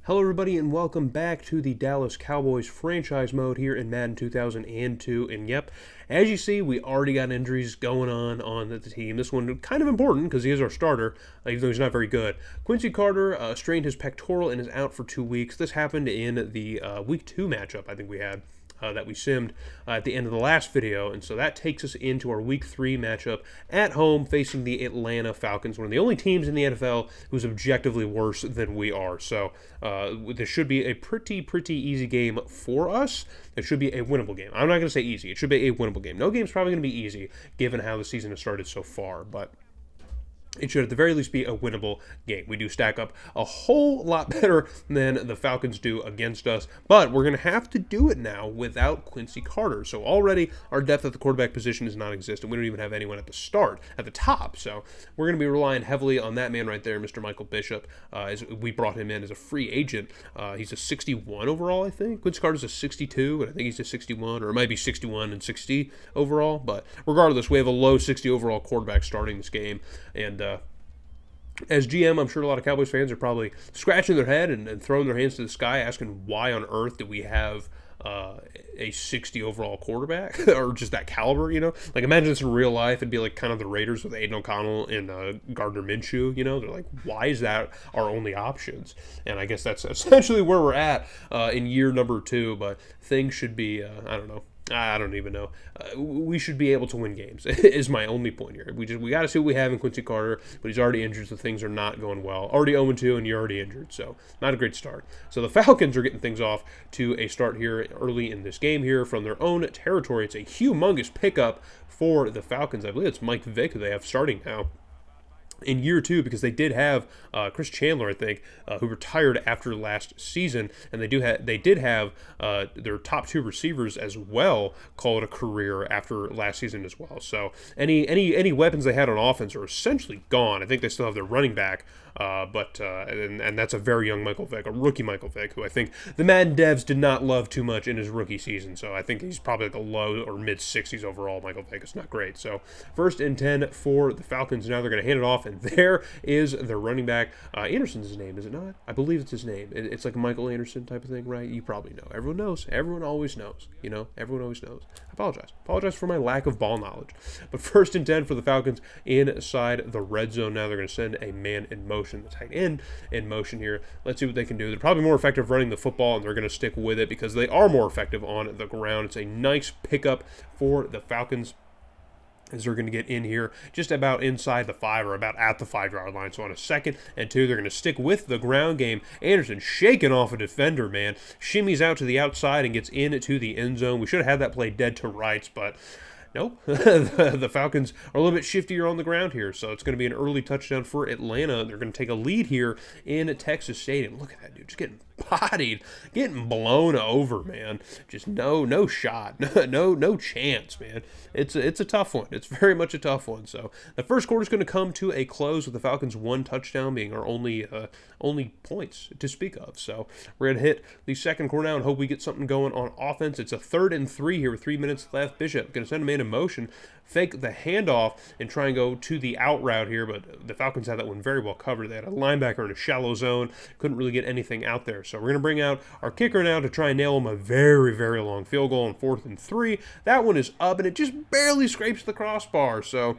Hello everybody and welcome back to the Dallas Cowboys franchise mode here in Madden 2002. And yep, as you see, we already got injuries going on the team. This one kind of important because he is our starter, even though he's not very good. Quincy Carter strained his pectoral and is out for 2 weeks. This happened in the Week 2 matchup I think we had. That we simmed at the end of the last video, and so that takes us into our Week 3 matchup at home facing the Atlanta Falcons, one of the only teams in the NFL who's objectively worse than we are. So this should be a pretty easy game for us. It should be a winnable game. I'm not going to say easy. It should be a winnable game. No game's probably going to be easy given how the season has started so far, but it should at the very least be a winnable game. We do stack up a whole lot better than the Falcons do against us, but we're going to have to do it now without Quincy Carter. So already our depth at the quarterback position is non-existent. We don't even have anyone at the start, at the top. So we're going to be relying heavily on that man right there, Mr. Michael Bishop, as we brought him in as a free agent. He's a 61 overall, I think. Quincy Carter's a 62, and I think he's a 61, or it might be 61 and 60 overall. But regardless, we have a low 60 overall quarterback starting this game, and as GM, I'm sure a lot of Cowboys fans are probably scratching their head and throwing their hands to the sky, asking why on earth do we have a 60 overall quarterback or just that caliber, you know? Like, imagine this in real life. It'd be like kind of the Raiders with Aiden O'Connell and Gardner Minshew, you know? They're like, why is that our only options? And I guess that's essentially where we're at in year number 2, but things should be, I don't even know. We should be able to win games is my only point here. We got to see what we have in Quincy Carter, but he's already injured, so things are not going well. Already 0-2, and you're already injured, so not a great start. So the Falcons are getting things off to a start here early in this game here from their own territory. It's a humongous pickup for the Falcons. I believe it's Mike Vick who they have starting now in year 2, because they did have Chris Chandler, I think, who retired after last season, and they did have their top 2 receivers as well call it a career after last season as well. So any weapons they had on offense are essentially gone. I think they still have their running back, but that's a very young Michael Vick, a rookie Michael Vick, who I think the Madden devs did not love too much in his rookie season. So I think he's probably like a low or mid 60s overall. Michael Vick is not great. So 1st and 10 for the Falcons. Now they're going to hand it off. And there is their running back. Anderson's his name, is it not? I believe it's his name. It's like a Michael Anderson type of thing, right? You probably know. Everyone knows. Everyone always knows. You know, everyone always knows. I apologize for my lack of ball knowledge. But 1st and 10 for the Falcons inside the red zone. Now they're going to send a man in motion, the tight end in motion here. Let's see what they can do. They're probably more effective running the football, and they're going to stick with it because they are more effective on the ground. It's a nice pickup for the Falcons, as they're going to get in here just about inside the 5 or about at the 5-yard line. So on a 2nd and 2, they're going to stick with the ground game. Anderson shaking off a defender, man. Shimmies out to the outside and gets into the end zone. We should have had that play dead to rights, but nope. The Falcons are a little bit shiftier on the ground here, so it's going to be an early touchdown for Atlanta. They're going to take a lead here in Texas Stadium. Look at that dude, just getting bodied, getting blown over, man. Just no shot, no chance, man. It's a tough one. It's very much a tough one. So the first quarter is going to come to a close with the Falcons' 1 touchdown being our only points to speak of. So we're going to hit the second quarter now and hope we get something going on offense. It's a 3rd and 3 here with 3 minutes left. Bishop going to send a man in motion, fake the handoff, and try and go to the out route here, but the Falcons had that one very well covered. They had a linebacker in a shallow zone, couldn't really get anything out there. So we're going to bring out our kicker now to try and nail him a very long field goal on 4th and 3. That one is up, and it just barely scrapes the crossbar. So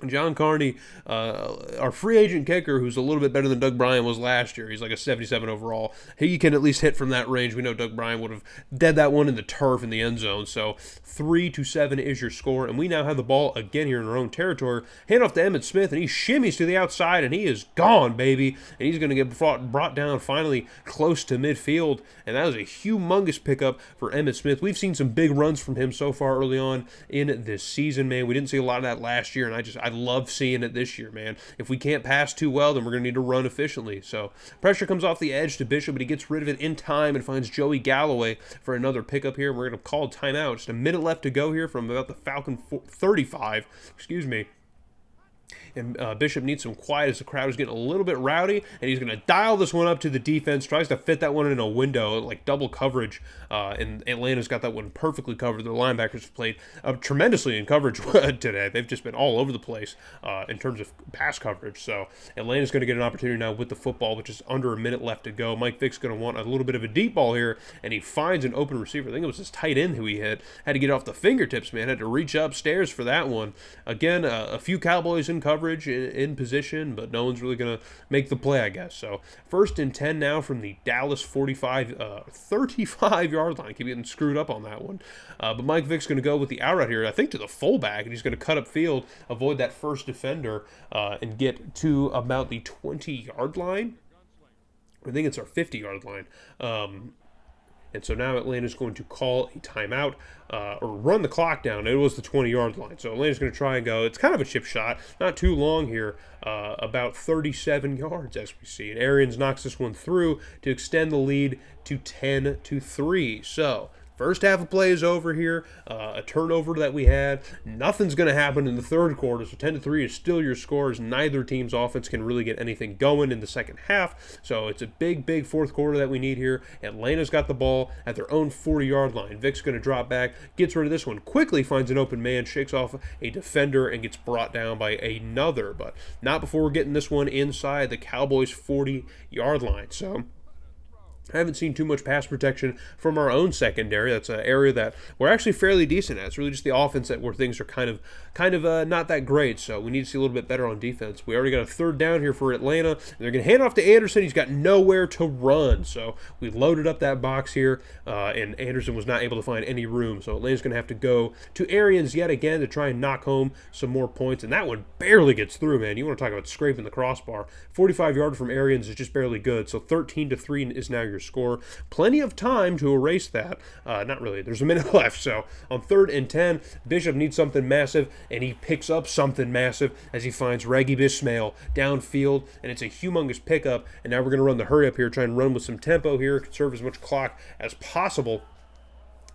John Carney, our free agent kicker, who's a little bit better than Doug Bryan was last year. He's like a 77 overall. He can at least hit from that range. We know Doug Bryan would have dead that one in the turf in the end zone. So 3-7 is your score, and we now have the ball again here in our own territory. Hand off to Emmitt Smith, and he shimmies to the outside, and he is gone, baby. And he's going to get brought down finally close to midfield, and that was a humongous pickup for Emmitt Smith. We've seen some big runs from him so far early on in this season, man. We didn't see a lot of that last year, and I love seeing it this year, man. If we can't pass too well, then we're going to need to run efficiently. So pressure comes off the edge to Bishop, but he gets rid of it in time and finds Joey Galloway for another pickup here. We're going to call a timeout. Just a minute left to go here from about the Falcon 35. Excuse me. And Bishop needs some quiet as the crowd is getting a little bit rowdy, and he's going to dial this one up to the defense, tries to fit that one in a window, like double coverage, and Atlanta's got that one perfectly covered. Their linebackers have played tremendously in coverage today. They've just been all over the place in terms of pass coverage. So Atlanta's going to get an opportunity now with the football, which is under a minute left to go. Mike Vick's going to want a little bit of a deep ball here, and he finds an open receiver. I think it was his tight end who he hit. Had to get off the fingertips, man. Had to reach upstairs for that one. Again, a few Cowboys in coverage, in position, but no one's really going to make the play, I guess. So 1st and 10 now from the Dallas 35-yard line. I keep getting screwed up on that one. But Mike Vick's going to go with the out route here, I think to the fullback, and he's going to cut up field, avoid that first defender, and get to about the 20-yard line. I think it's our 50-yard line. And so now Atlanta's going to call a timeout or run the clock down. It was the 20-yard line. So Atlanta's going to try and go. It's kind of a chip shot. Not too long here. About 37 yards as we see. And Arians knocks this one through to extend the lead to 10-3. So first half of play is over here. A turnover that we had. Nothing's going to happen in the third quarter. So 10-3 is still your score, as neither team's offense can really get anything going in the second half. So it's a big, big fourth quarter that we need here. Atlanta's got the ball at their own 40-yard line. Vick's going to drop back, gets rid of this one, quickly finds an open man, shakes off a defender, and gets brought down by another. But not before we're getting this one inside the Cowboys' 40-yard line. So I haven't seen too much pass protection from our own secondary. That's an area that we're actually fairly decent at. It's really just the offense where things are kind of not that great. So we need to see a little bit better on defense. We already got a third down here for Atlanta. They're going to hand off to Anderson. He's got nowhere to run. So we loaded up that box here, and Anderson was not able to find any room. So Atlanta's going to have to go to Arians yet again to try and knock home some more points. And that one barely gets through, man. You want to talk about scraping the crossbar. 45-yard from Arians is just barely good. So 13-3 is now your score. Plenty of time to erase that. Not really. There's a minute left. So on 3rd and 10, Bishop needs something massive, and he picks up something massive as he finds Reggie Bismail downfield, and it's a humongous pickup. And now we're going to run the hurry up here, try and run with some tempo here, conserve as much clock as possible.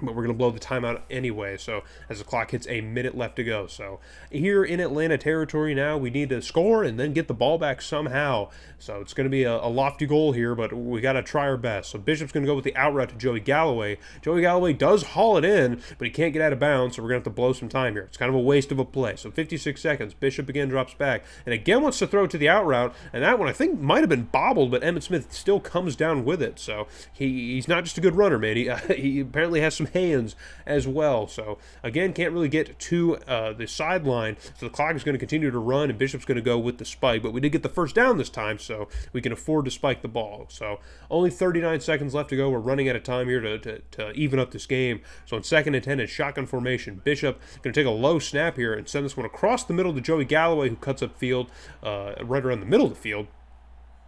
But we're going to blow the timeout anyway, so as the clock hits a minute left to go. So here in Atlanta territory now, we need to score and then get the ball back somehow. So it's going to be a lofty goal here, but we got to try our best. So Bishop's going to go with the out route to Joey Galloway. Joey Galloway does haul it in, but he can't get out of bounds, so we're going to have to blow some time here. It's kind of a waste of a play. So 56 seconds. Bishop again drops back and again wants to throw it to the out route, and that one I think might have been bobbled, but Emmitt Smith still comes down with it. So he's not just a good runner, man. He apparently has some hands as well. So again, can't really get to the sideline, so the clock is going to continue to run, and Bishop's going to go with the spike, but we did get the first down this time, so we can afford to spike the ball. So only 39 seconds left to go. We're running out of time here to even up this game. So on 2nd and 10, it's shotgun formation. Bishop going to take a low snap here and send this one across the middle to Joey Galloway, who cuts up field right around the middle of the field.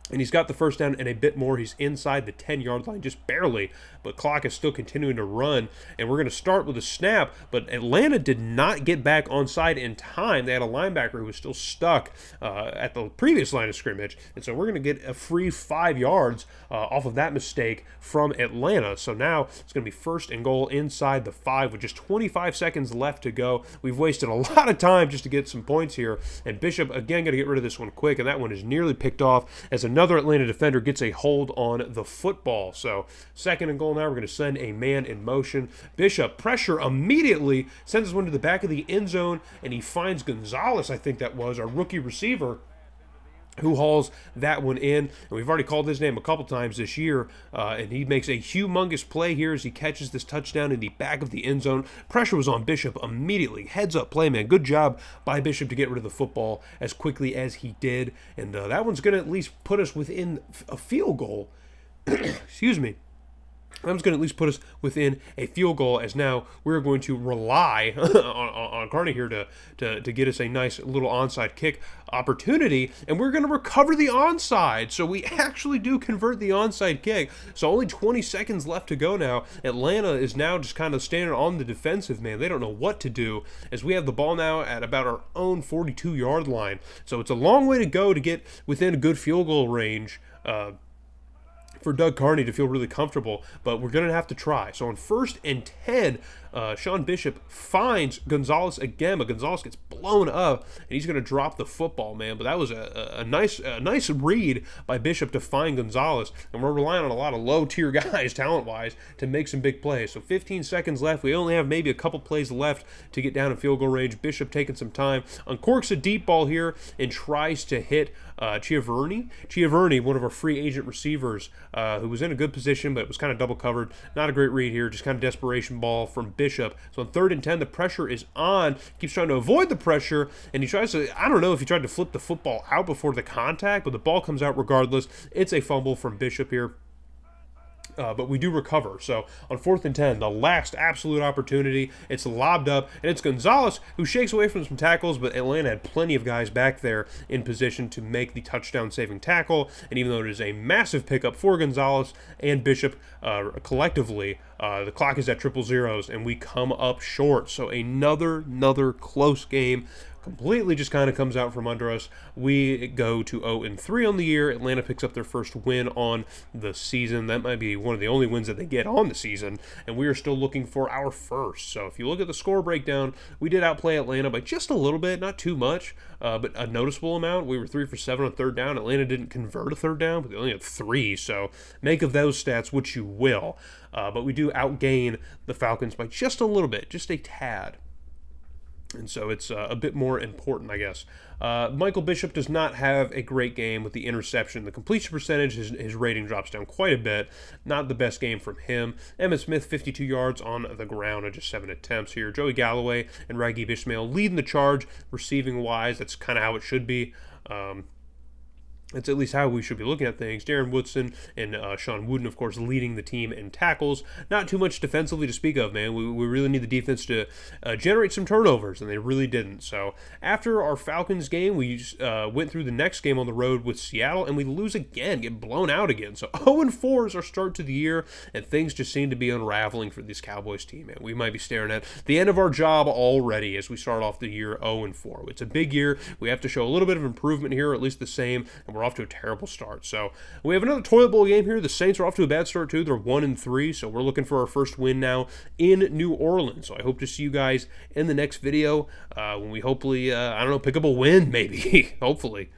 And he's got the first down and a bit more. He's inside the 10-yard line, just barely. But clock is still continuing to run. And we're going to start with a snap. But Atlanta did not get back onside in time. They had a linebacker who was still stuck at the previous line of scrimmage. And so we're going to get a free 5 yards off of that mistake from Atlanta. So now it's going to be 1st and goal inside the 5 with just 25 seconds left to go. We've wasted a lot of time just to get some points here. And Bishop, again, got to get rid of this one quick. And that one is nearly picked off as another Atlanta defender gets a hold on the football. So 2nd and goal now. We're going to send a man in motion. Bishop, pressure immediately, sends this one to the back of the end zone, and he finds Gonzalez, I think that was, our rookie receiver, who hauls that one in. And we've already called his name a couple times this year, and he makes a humongous play here as he catches this touchdown in the back of the end zone. Pressure was on Bishop immediately. Heads up play, man. Good job by Bishop to get rid of the football as quickly as he did, and that one's going to at least put us within a field goal. Excuse me. That was going to at least put us within a field goal, as now we're going to rely on Carney here to get us a nice little onside kick opportunity, and we're going to recover the onside. So we actually do convert the onside kick. So only 20 seconds left to go now. Atlanta is now just kind of standing on the defensive, man. They don't know what to do, as we have the ball now at about our own 42-yard line. So it's a long way to go to get within a good field goal range. for Doug Carney to feel really comfortable, but we're going to have to try. So on 1st and 10, Sean Bishop finds Gonzalez again, but Gonzalez gets blown up, and he's going to drop the football, man. But that was a nice read by Bishop to find Gonzalez, and we're relying on a lot of low-tier guys, talent-wise, to make some big plays. So 15 seconds left. We only have maybe a couple plays left to get down in field goal range. Bishop taking some time, uncorks a deep ball here, and tries to hit Chiaverni, one of our free agent receivers, who was in a good position, but it was kind of double covered. Not a great read here, just kind of desperation ball from Bishop. So on 3rd and 10, the pressure is on. Keeps trying to avoid the pressure, and he tries to, I don't know if he tried to flip the football out before the contact, but the ball comes out regardless. It's a fumble from Bishop here. But we do recover. So on 4th and 10, the last absolute opportunity, it's lobbed up, and it's Gonzalez who shakes away from some tackles, but Atlanta had plenty of guys back there in position to make the touchdown-saving tackle. And even though it is a massive pickup for Gonzalez and Bishop collectively, the clock is at triple zeros, and we come up short. So another close game. Completely just kind of comes out from under us. We go to 0-3 on the year. Atlanta picks up their first win on the season. That might be one of the only wins that they get on the season, and we are still looking for our first. So if you look at the score breakdown, we did outplay Atlanta by just a little bit, not too much, but a noticeable amount. We were 3 for 7 on 3rd down. Atlanta didn't convert a 3rd down, but they only had 3, so make of those stats what you will. But we do outgain the Falcons by just a little bit, just a tad. And so it's a bit more important, I guess. Michael Bishop does not have a great game with the interception. The completion percentage, his rating drops down quite a bit. Not the best game from him. Emmitt Smith, 52 yards on the ground on just 7 attempts here. Joey Galloway and Raghib Ismail leading the charge receiving-wise. That's kind of how it should be. That's at least how we should be looking at things. Darren Woodson and Sean Wooden, of course, leading the team in tackles. Not too much defensively to speak of, man. We really need the defense to generate some turnovers, and they really didn't. So after our Falcons game, we went through the next game on the road with Seattle, and we lose again, get blown out again. So 0-4 is our start to the year, and things just seem to be unraveling for this Cowboys team, man. We might be staring at the end of our job already as we start off the year 0-4. It's a big year. We have to show a little bit of improvement here, or at least the same, and we're off to a terrible start. So we have another toilet bowl game here. The Saints are off to a bad start too. They're 1-3, so we're looking for our first win now in New Orleans. So I hope to see you guys in the next video when we hopefully, I don't know, pick up a win maybe, hopefully.